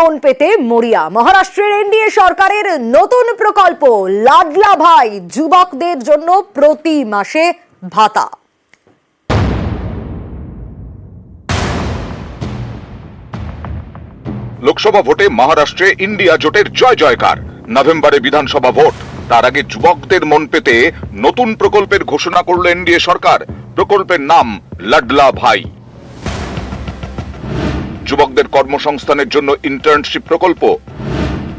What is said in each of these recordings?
মন পেতে মরিয়া মহারাষ্ট্রের এনডিএ সরকারের নতুন প্রকল্প লাডলা ভাই যুবকদের জন্য প্রতি মাসে ভাতা। লোকসভা ভোটে মহারাষ্ট্রে ইন্ডিয়া জোটের জয় জয়কার। নভেম্বরে বিধানসভা ভোট, তার আগে যুবকদের মন পেতে নতুন প্রকল্পের ঘোষণা করল এনডিএ সরকার। প্রকল্পের নাম লাডলা ভাই। যুবকদের কর্মসংস্থানের জন্য ইন্টার্নশিপ প্রকল্প।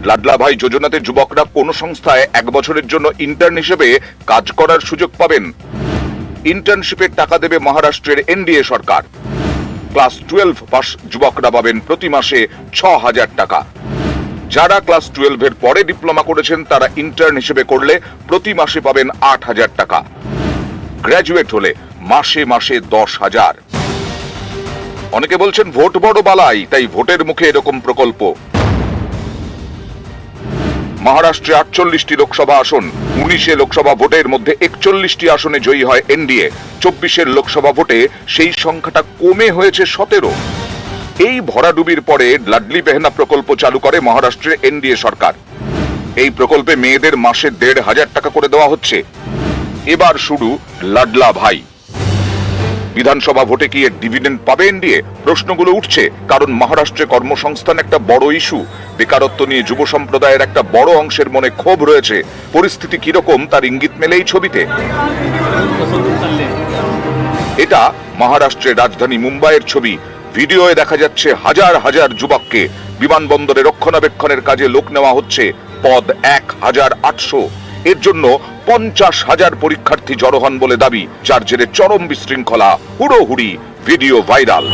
লাডলা ভাই যোজনাতে যুবকরা কোন সংস্থায় 1 বছরের জন্য ইন্টার্ন হিসেবে কাজ করার সুযোগ পাবেন। ইন্টার্নশিপের টাকা দেবে মহারাষ্ট্রের এনডিএ সরকার। ক্লাস 12 পাস যুবকরা পাবেন প্রতি মাসে 6,000 টাকা। যারা ক্লাস 12 এর পরে ডিপ্লোমা করেছেন তারা ইন্টার্ন হিসেবে করলে প্রতি মাসে পাবেন 8,000 টাকা। গ্র্যাজুয়েট হলে মাসে মাসে 10,000। অনেকে বলছেন ভোট বড় বালাই, তাই ভোটের মুখে এরকম প্রকল্প। মহারাষ্ট্রে 48টি লোকসভা আসন, 19 লোকসভা ভোটের মধ্যে 41টি আসনে জয়ী হয় এনডিএ। 24 লোকসভা ভোটে সেই সংখ্যাটা কমে হয়েছে 17। এই ভরাডুবির পরে লাডলি বেহনা প্রকল্প চালু করে মহারাষ্ট্রের এনডিএ সরকার। এই প্রকল্পে মেয়েদের মাসে 1,500 টাকা করে দেওয়া হচ্ছে। এবার শুরু লাডলা ভাই। বিধানসভা ভোটে কি এর ডিভিডেন্ড পাবে এনডিএ? প্রশ্নগুলো উঠছে, কারণ মহারাষ্ট্রে কর্মসংস্থান একটা বড় ইস্যু। বেকারত্ব নিয়ে যুব সম্প্রদায়ের একটা বড় অংশের মনে ক্ষোভ রয়েছে। পরিস্থিতি কিরকম তার ইঙ্গিত মেলে এই ছবিতে। এটা মহারাষ্ট্রের রাজধানী মুম্বাইয়ের ছবি। ভিডিওয়ে দেখা যাচ্ছে হাজার হাজার যুবককে বিমানবন্দরে রক্ষণাবেক্ষণের কাজে লোক নেওয়া হচ্ছে। পদ 1,800। এর জন্য 50,000 পরীক্ষার্থী জড়ো হন বলে দাবি, যার জেরে চরম বিশৃঙ্খলা, হুড়োহুড়ি, ভিডিও ভাইরাল।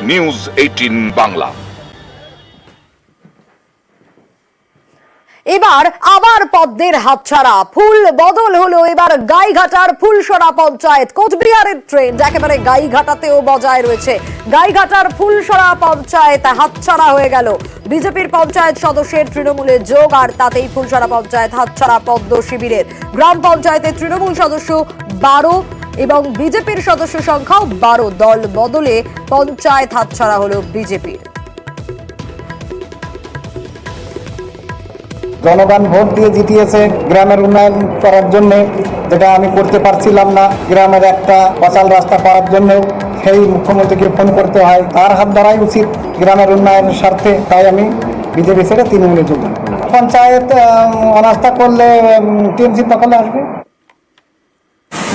নিউজ 18 বাংলা। এবার আবার পদ্মের হাতছাড়া, ফুল বদল হলো এবার গাইঘাটার ফুলসরা পঞ্চায়েত। কোচবিহারের ট্রেন্ড একেবারে গাইঘাটাতেও বজায় রয়েছে। গাইঘাটার ফুলসরা পঞ্চায়েত হাতছাড়া হয়ে গেল। বিজেপির পঞ্চায়েত সদস্যের তৃণমূলে যোগ, আর তাতেই ফুলসরা পঞ্চায়েত হাতছাড়া পদ্ম শিবিরের। গ্রাম পঞ্চায়েতের তৃণমূল সদস্য 12 এবং বিজেপির সদস্য সংখ্যাও 12। দল বদলে পঞ্চায়েত হাতছাড়া হলো বিজেপির। জনগণ ভোট দিয়ে জিতিয়েছে গ্রামের উন্নয়ন করার জন্য, যেটা আমি করতে পারছিলাম না। গ্রামের একটা পচাল রাস্তা করার জন্য সেই মুখ্যমন্ত্রীকে ফোন করতে হয়, তার হাত ধরাই উচিত গ্রামের উন্নয়নের স্বার্থে। তাই আমি বিজেপি ছেড়ে তৃণমূলে যোগদান। পঞ্চায়েত অনাস্থা করলে টিএমসি দখলে আসবে।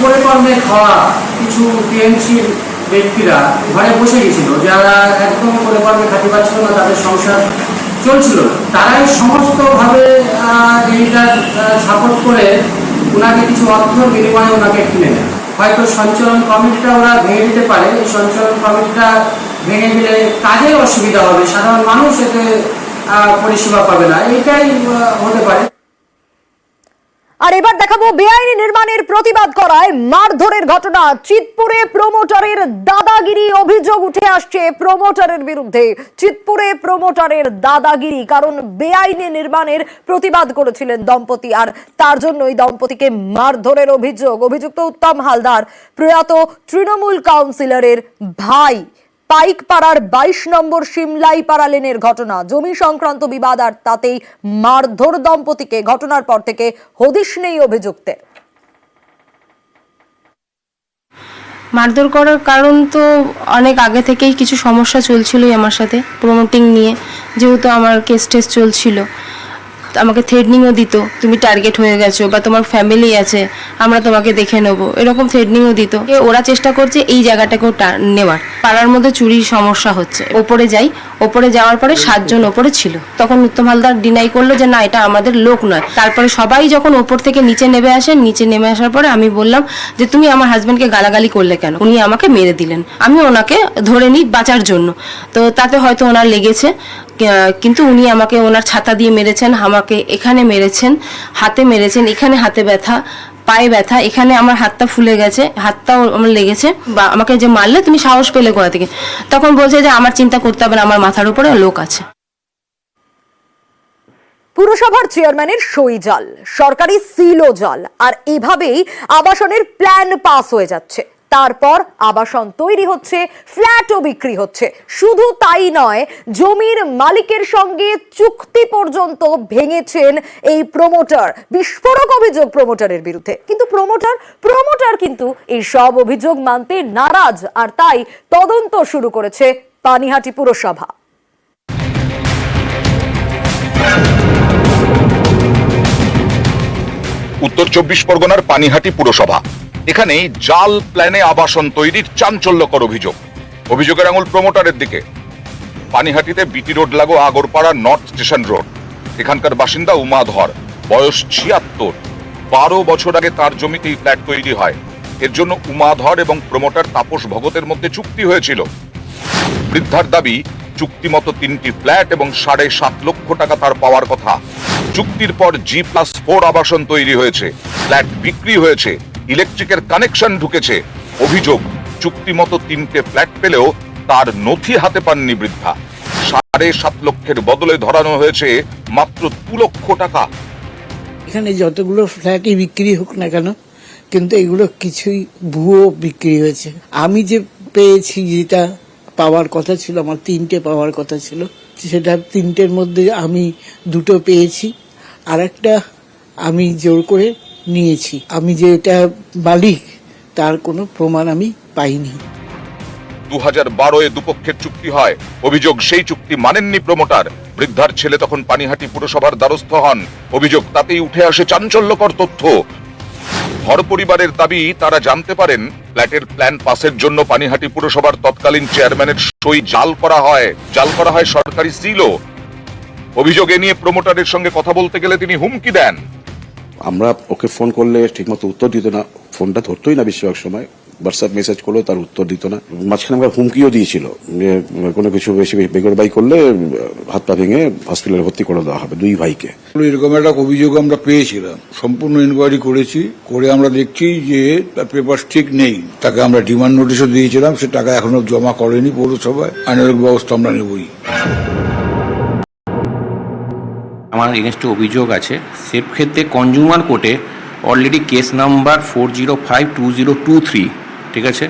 পরিকর্মে খাওয়া কিছু টিএমসির ব্যক্তিরা ঘরে বসে গেছিল, যারা একদম পরিকর্মে খাতে পাচ্ছিল না, তাদের সংসার চলছিল, তারাই সমস্তভাবে এইটা সাপোর্ট করে ওনাকে কিছু অর্থ বিনিময়ে ওনাকে কিনে নেয়। হয়তো সঞ্চালন কমিটিটা ওরা ভেঙে দিতে পারে। এই সঞ্চালন কমিটিটা ভেঙে দিলে কাজে অসুবিধা হবে, সাধারণ মানুষ এতে পরিষেবা পাবে না, এইটাই হতে পারে। আর এবার দেখাবো বেআইনি নির্মাণের প্রতিবাদ করায় মারধরের ঘটনা। চিতপুরে প্রমোটারের দাদাগিরি অভিযোগ উঠে আসছে প্রমোটারের বিরুদ্ধে। চিতপুরে প্রমোটারের দাদাগিরি, কারণ বেআইনি নির্মাণের প্রতিবাদ করেছিলেন দম্পতি, আর তার জন্যই দম্পতিকে মারধরের অভিযোগ। অভিযুক্ত উত্তম হালদার প্রয়াত তৃণমূল কাউন্সিলরের ভাই। পাইকপাড়ার 22 নম্বর সিমলাইপাড়া লেনের ঘটনা। জমি সংক্রান্ত বিবাদ, আর তাতেই মারধর দম্পতিকে। ঘটনার পর থেকে হদিশ নেই অভিযুক্তের। মারধর করার কারণ তো অনেক আগে থেকেই কিছু সমস্যা চলছিলই আমার সাথে প্রমোটিং নিয়ে। যেহেতু আমার কেস টেস চলছিল, আমাকে থ্রেডনিংও দিত, তুমি টার্গেট হয়ে গেছো বা তোমার ফ্যামিলি আছে, আমরা তোমাকে দেখে নেবো, এরকম থ্রেডনিংও দিত। ওরা চেষ্টা করছে এই জায়গাটাকেও নেওয়ার। পাড়ার মধ্যে চুরির সমস্যা হচ্ছে। ওপরে যাই, ওপরে যাওয়ার পরে 7 জন ওপরে ছিল। তখন উত্তম হালদার ডিনাই করলো যে না, এটা আমাদের লোক নয়। তারপরে সবাই যখন ওপর থেকে নিচে নেমে আসেন, নিচে নেমে আসার পরে আমি বললাম যে তুমি আমার হাজব্যান্ডকে গালাগালি করলে কেন? উনি আমাকে মেরে দিলেন। আমি ওনাকে ধরে নিই বাঁচার জন্য, তো তাতে হয়তো ওনার লেগেছে, কিন্তু উনি আমাকে ওনার ছাতা দিয়ে মেরেছেন, আমাকে এখানে মেরেছেন, হাতে মেরেছেন, এখানে হাতে ব্যথা, পায়ে ব্যথা, এখানে আমার হাতটা ফুলে গেছে, হাতটাও আমার লেগেছে। বা আমাকে যে মারলে তুমি সাহস পেলে কোথা থেকে? তখন বলছে যে আমার চিন্তা করতে হবে না, আমার মাথার উপরে লোক আছে। পুরসভার চেয়ারম্যানের সই জাল, সরকারি সিলও জাল, আর এভাবেই আবাসনের প্ল্যান পাস হয়ে যাচ্ছে। তারপর আবাসন তৈরি হচ্ছে, ফ্ল্যাটও বিক্রি হচ্ছে। শুধু তাই নয়, জমির মালিকের সঙ্গে চুক্তি পর্যন্ত ভেঙেছেন এই প্রমোটার। বিস্ফোরক অভিযোগ প্রমোটারের বিরুদ্ধে, কিন্তু প্রমোটার কিন্তু এই সব অভিযোগ মানতে নারাজ, আর তাই তদন্ত শুরু করেছে পানিহাটি পুরসভা। উত্তর 24 পরগনার পানিহাটি পুরসভা, এখানে জাল প্ল্যানে আবাসন তৈরির চাঞ্চল্যকর অভিযোগের আঙুল প্রমোটারের দিকে। পানিহাটিতে বিটি রোড লাগো আগরপাড়া নর্থ স্টেশন রোড, এখানকার বাসিন্দা উমা ধর, বয়স 76। 12 বছর আগে তার জমিতেই ফ্ল্যাট তৈরি হয়। এর জন্য উমা ধর এবং প্রমোটার তাপস ভগতের মধ্যে চুক্তি হয়েছিল। বৃদ্ধার দাবি, চুক্তিমতো 3টি ফ্ল্যাট এবং 7.5 লক্ষ টাকা তার পাওয়ার কথা। চুক্তির পর G+4 আবাসন তৈরি হয়েছে, ফ্ল্যাট বিক্রি হয়েছে, ইলেকট্রিকের কানেকশন ঢুকেছে। অভিযোগ, চুক্তিমতো 3টে ফ্ল্যাট পেলেও তার নথি হাতে পাননি বৃদ্ধা। 7.5 লক্ষের বদলে ধরানো হয়েছে মাত্র 2 লক্ষ টাকা। এখানে যতগুলো ফ্ল্যাটই বিক্রি হোক না কেন, কিন্তু এগুলো কিছুই ভুয়ো বিক্রি হয়েছে। আমি যে পেয়েছি, যেটা পাওয়ার কথা ছিল, আমার 3টে পাওয়ার কথা ছিল, সেটা 3টের মধ্যে আমি 2টো পেয়েছি, আর একটা আমি জোর করে নিয়েছি। আমি যে এটা মালিক তার কোনো প্রমাণ আমি পাইনি। 2012-এ দুপক্ষের চুক্তি হয়। অভিযোগ, সেই চুক্তি মানেননি প্রমোটার। বৃদ্ধার ছেলে তখন পানিহাটি পুরসভার দ্বারস্থ হন। অভিযোগ, তাতেই উঠে আসে চাঞ্চল্যকর তথ্য। ঘর পরিবারের দাবি, তারা জানতে পারেন ফ্ল্যাটের প্ল্যান পাসের জন্য পানিহাটি পুরসভার তৎকালীন চেয়ারম্যানের সই জাল করা হয় সরকারি সিলও। অভিযোগে নিয়ে প্রমোটারের সঙ্গে কথা বলতে গেলে তিনি হুমকি দেন। আমরা ওকে ফোন করলে ঠিকমতো উত্তর দিত না, ফোনটা ধরতোই না বেশিরভাগ সময়। হোয়াটসঅ্যাপ মেসেজ করলেও তার উত্তর দিত না। মাঝখানে আমরা হুমকিও দিয়েছিল যে কোনো কিছু বেশি বেগরবাই করলে হাত পা ভেঙে হসপিটালে ভর্তি করে দেওয়া হবে 2 ভাইকে। এরকম একটা অভিযোগ আমরা পেয়েছিলাম, সম্পূর্ণ ইনকোয়ারি করেছি, করে আমরা দেখছি যে তার পেপার ঠিক নেই। তাকে আমরা ডিমান্ড নোটিশও দিয়েছিলাম, সে টাকা এখনো জমা করেনি পৌরসভায়। আইনানুগ ব্যবস্থা আমরা নেবই। আমার এগেনস্টে অভিযোগ আছে, সেফ ক্ষেত্রে কনজিউমার কোর্টে অলরেডি কেস নাম্বার 4052023, ঠিক আছে,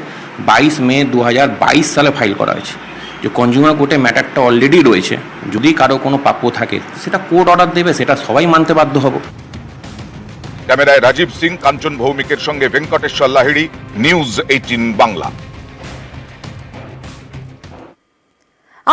22 মে 2022 সালে ফাইল করা হয়েছে। যে কনজিউমার কোর্টে ম্যাটারটা অলরেডি রয়েছে। যদি কারো কোনো প্রাপ্য থাকে সেটা কোর্ট অর্ডার দেবে, সেটা সবাই মানতে বাধ্য হব। ক্যামেরায় রাজীব সিং, কাঞ্চন ভৌমিকের সঙ্গে ভেঙ্কটেশ্বর লাহিড়ী, নিউজ 18 বাংলা।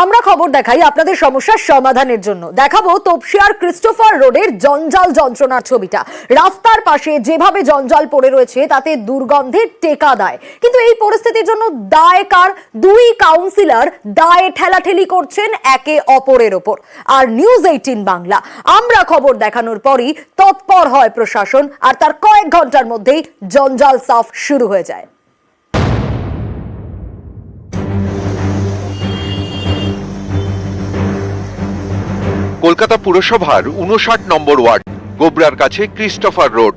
আমরা খবর দেখাই আপনাদের সমস্যার সমাধানের জন্য। দেখাবো তপসিয়ার ক্রিস্টোফার রোডের জঞ্জাল যন্ত্রণার ছবিটা। রাস্তার পাশে যেভাবে জঞ্জাল পড়ে রয়েছে তাতে দুর্গন্ধে টেকা দেয়। কিন্তু এই পরিস্থিতির জন্য দায় কার? 2 কাউন্সিলর দায়ে ঠেলাঠেলি করছেন একে অপরের ওপর। আর নিউজ 18 বাংলা, আমরা খবর দেখানোর পরই তৎপর হয় প্রশাসন, আর তার কয়েক ঘন্টার মধ্যেই জঞ্জাল সাফ শুরু হয়ে যায়। কলকাতা পুরসভার 59 নম্বর ওয়ার্ড, গোবরার কাছে ক্রিস্টোফার রোড।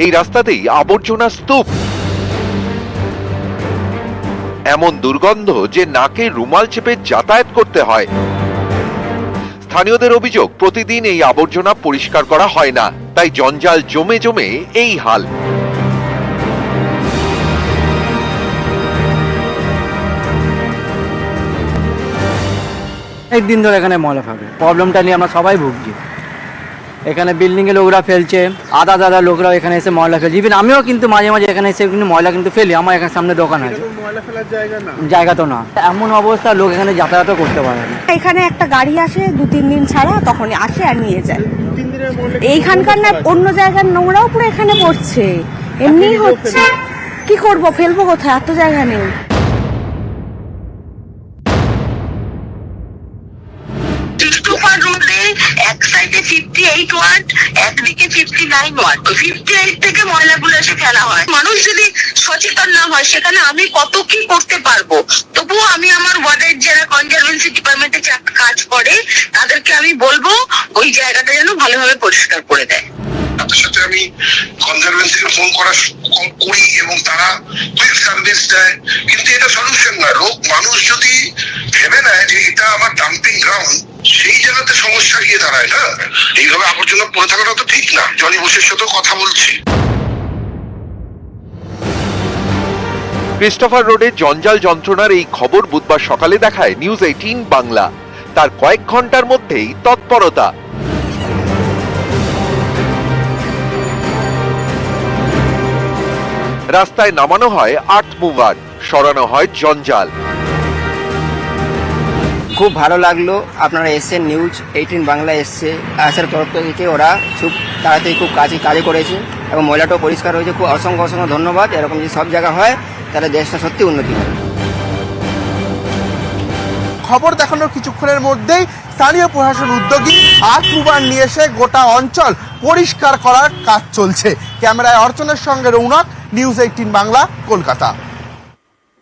এই রাস্তাতেই আবর্জনা স্তূপ। এমন দুর্গন্ধ যে নাকে রুমাল চেপে যাতায়াত করতে হয়। স্থানীয়দের অভিযোগ, প্রতিদিন এই আবর্জনা পরিষ্কার করা হয় না, তাই জঞ্জাল জমে জমে এই হাল। একদিন ধরে এখানে ময়লা ফেলে, প্রবলেমটা নিয়ে আমরা সবাই ভুগছি। এখানে বিল্ডিং এ লোকরা ফেলছে, আদা লোকরা এখানে এসে ময়লা ফেলছে। ইভেন আমিও কিন্তু মাঝে মাঝে এখানে এসে কিন্তু ময়লা কিন্তু ফেলি। আমার এখানে সামনে দোকান আছে, জায়গা তো না। এমন অবস্থা, লোক এখানে যাতায়াতও করতে পারে না। এখানে একটা গাড়ি আসে 2-3 দিন ছাড়া, তখন আসে আর নিয়ে যায়। এইখানকার না, অন্য জায়গার নোংরাও পুরো এখানে পড়ছে, এমনি হচ্ছে। কি করব, ফেলবো কোথায়? এত জায়গা নেই। এক সাইডে 58 ওয়ার্ড, একদিকে 59 ওয়ার্ড। 58 থেকে ময়লাগুলো এসে ফেলা হয়। মানুষ যদি সচেতন না হয়, সেখানে আমি কত কি করতে পারবো। তবুও আমি আমার ওয়ার্ডের যারা কনজারভেন্সি ডিপার্টমেন্টে কাজ করে তাদেরকে আমি বলবো ওই জায়গাটা যেন ভালোভাবে পরিষ্কার করে দেয়। তাদের সাথে আমি কনজারভেন্সিকে ফোন করি এবং তারা কুইক সার্ভিস দেয়, কিন্তু এটা সলিউশন না। মানুষ যদি ভেবে নেয় যে এটা আমার ডাম্পিং গ্রাউন্ড, সেই জায়গাতে সমস্যা গিয়ে দাঁড়ায় না। এইভাবে আবর্জনা পড়ে থাকাটা তো ঠিক না। জনি বোসের সাথেও কথা বলছি। ক্রিস্টোফার রোডে জঞ্জাল যন্ত্রণার এই খবর বুধবার সকালে দেখায় নিউজ 18 বাংলা। তার কয়েক ঘন্টার মধ্যেই তৎপরতা। রাস্তায় নামানো হয় আর্থ মুভার, সরানো হয় জঞ্জাল। খুব ভালো লাগলো আপনারা এসছেন, নিউজ 18 বাংলা এসছে, আসার তরফ থেকে ওরা খুব তাড়াতাড়ি খুব কাজে করেছে এবং ময়লাটাও পরিষ্কার হয়েছে। খুব অসংখ্য অসংখ্য ধন্যবাদ। এরকম যদি সব জায়গা হয় তাহলে দেশটা সত্যি উন্নতি হবে। খবর দেখানোর কিছুক্ষণের মধ্যেই স্থানীয় প্রশাসন উদ্যোগী আর্থ মুভার নিয়ে এসে গোটা অঞ্চল পরিষ্কার করার কাজ চলছে। ক্যামেরায় অর্চনের সঙ্গে রৌনক, নিউজ 18 বাংলা, কলকাতা।